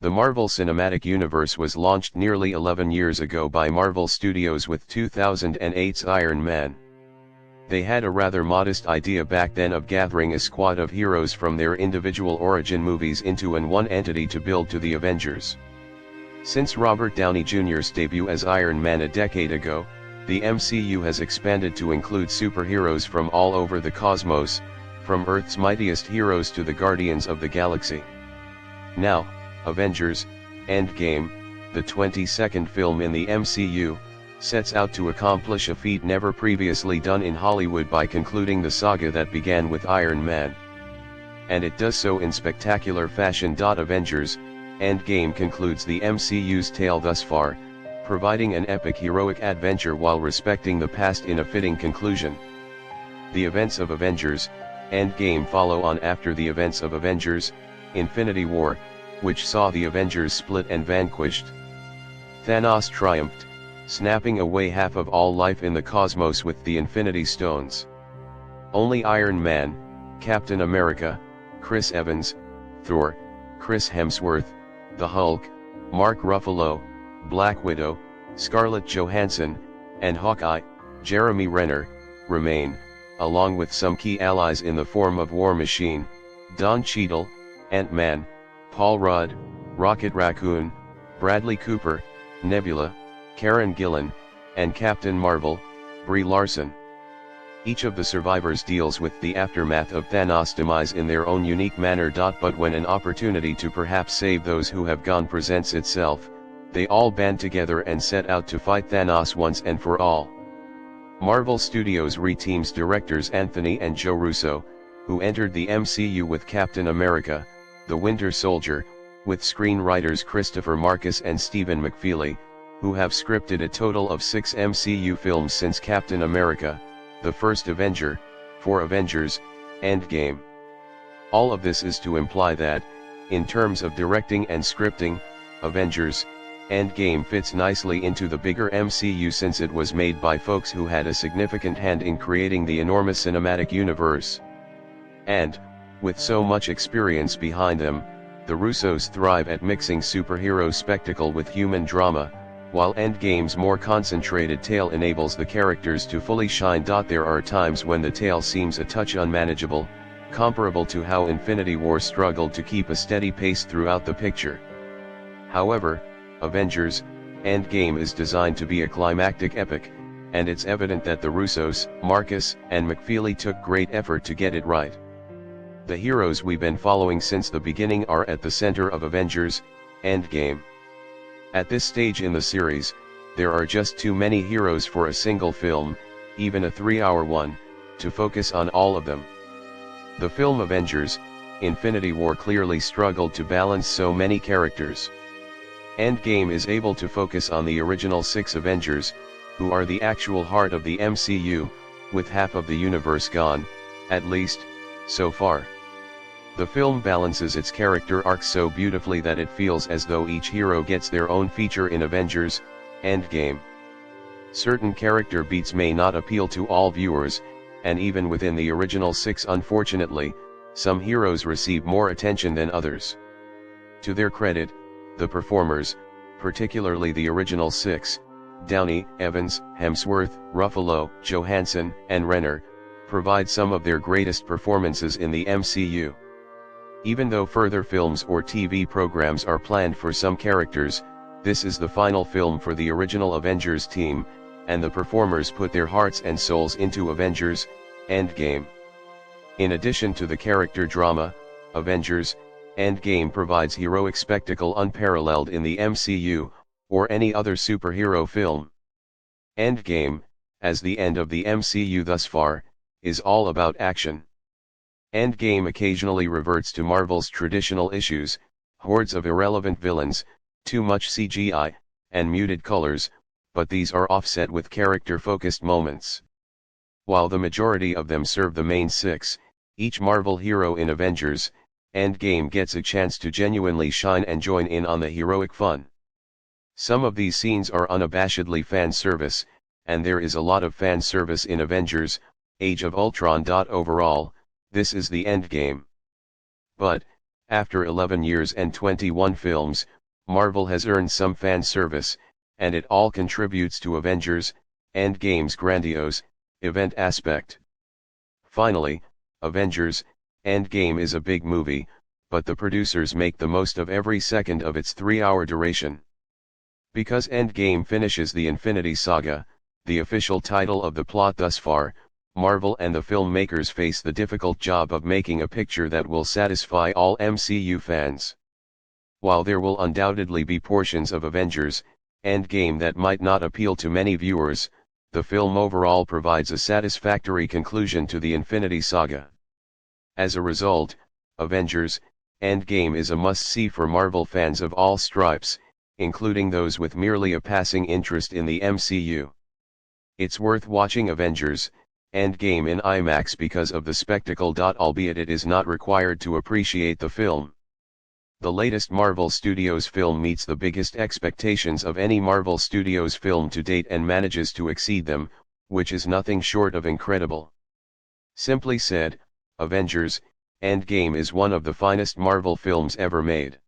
The Marvel Cinematic Universe was launched nearly 11 years ago by Marvel Studios with 2008's Iron Man. They had a rather modest idea back then of gathering a squad of heroes from their individual origin movies into one entity to build to the Avengers. Since Robert Downey Jr.'s debut as Iron Man a decade ago, the MCU has expanded to include superheroes from all over the cosmos, from Earth's mightiest heroes to the Guardians of the Galaxy. Now, Avengers Endgame, the 22nd film in the MCU, sets out to accomplish a feat never previously done in Hollywood by concluding the saga that began with Iron Man. And it does so in spectacular fashion. Avengers Endgame concludes the MCU's tale thus far, providing an epic heroic adventure while respecting the past in a fitting conclusion. The events of Avengers Endgame follow on after the events of Avengers Infinity War, which saw the Avengers split and vanquished. Thanos triumphed, snapping away half of all life in the cosmos with the Infinity Stones. Only Iron Man, Captain America, Chris Evans, Thor, Chris Hemsworth, the Hulk, Mark Ruffalo, Black Widow, Scarlett Johansson, and Hawkeye, Jeremy Renner, remain, along with some key allies in the form of War Machine, Don Cheadle, Ant-Man, Paul Rudd, Rocket Raccoon, Bradley Cooper, Nebula, Karen Gillan, and Captain Marvel, Brie Larson. Each of the survivors deals with the aftermath of Thanos' demise in their own unique manner. But when an opportunity to perhaps save those who have gone presents itself, they all band together and set out to fight Thanos once and for all. Marvel Studios reteams directors Anthony and Joe Russo, who entered the MCU with Captain America, The Winter Soldier, with screenwriters Christopher Marcus and Stephen McFeely, who have scripted a total of 6 MCU films since Captain America, The First Avenger, for Avengers Endgame. All of this is to imply that, in terms of directing and scripting, Avengers Endgame fits nicely into the bigger MCU since it was made by folks who had a significant hand in creating the enormous cinematic universe. And, with so much experience behind them, the Russos thrive at mixing superhero spectacle with human drama, while Endgame's more concentrated tale enables the characters to fully shine. There are times when the tale seems a touch unmanageable, comparable to how Infinity War struggled to keep a steady pace throughout the picture. However, Avengers Endgame is designed to be a climactic epic, and it's evident that the Russos, Marcus, and McFeely took great effort to get it right. The heroes we've been following since the beginning are at the center of Avengers Endgame. At this stage in the series, there are just too many heroes for a single film, even a 3-hour one, to focus on all of them. The film Avengers Infinity War clearly struggled to balance so many characters. Endgame is able to focus on the original 6 Avengers, who are the actual heart of the MCU, with half of the universe gone, at least, so far. The film balances its character arcs so beautifully that it feels as though each hero gets their own feature in Avengers Endgame. Certain character beats may not appeal to all viewers, and even within the original 6, unfortunately, some heroes receive more attention than others. To their credit, the performers, particularly the original 6, Downey, Evans, Hemsworth, Ruffalo, Johansson, and Renner, provide some of their greatest performances in the MCU. Even though further films or TV programs are planned for some characters, this is the final film for the original Avengers team, and the performers put their hearts and souls into Avengers Endgame. In addition to the character drama, Avengers Endgame provides heroic spectacle unparalleled in the MCU, or any other superhero film. Endgame, as the end of the MCU thus far, is all about action. Endgame occasionally reverts to Marvel's traditional issues, hordes of irrelevant villains, too much CGI, and muted colors, but these are offset with character-focused moments. While the majority of them serve the main 6, each Marvel hero in Avengers Endgame gets a chance to genuinely shine and join in on the heroic fun. Some of these scenes are unabashedly fan service, and there is a lot of fan service in Avengers Age of Ultron. Overall, this is the Endgame. But, after 11 years and 21 films, Marvel has earned some fan service, and it all contributes to Avengers Endgame's grandiose event aspect. Finally, Avengers Endgame is a big movie, but the producers make the most of every second of its 3-hour duration. Because Endgame finishes the Infinity Saga, the official title of the plot thus far, Marvel and the filmmakers face the difficult job of making a picture that will satisfy all MCU fans. While there will undoubtedly be portions of Avengers Endgame that might not appeal to many viewers, the film overall provides a satisfactory conclusion to the Infinity Saga. As a result, Avengers Endgame is a must-see for Marvel fans of all stripes, including those with merely a passing interest in the MCU. It's worth watching Avengers Endgame in IMAX because of the spectacle. Albeit it is not required to appreciate the film. The latest Marvel Studios film meets the biggest expectations of any Marvel Studios film to date and manages to exceed them, which is nothing short of incredible. Simply said, Avengers Endgame is one of the finest Marvel films ever made.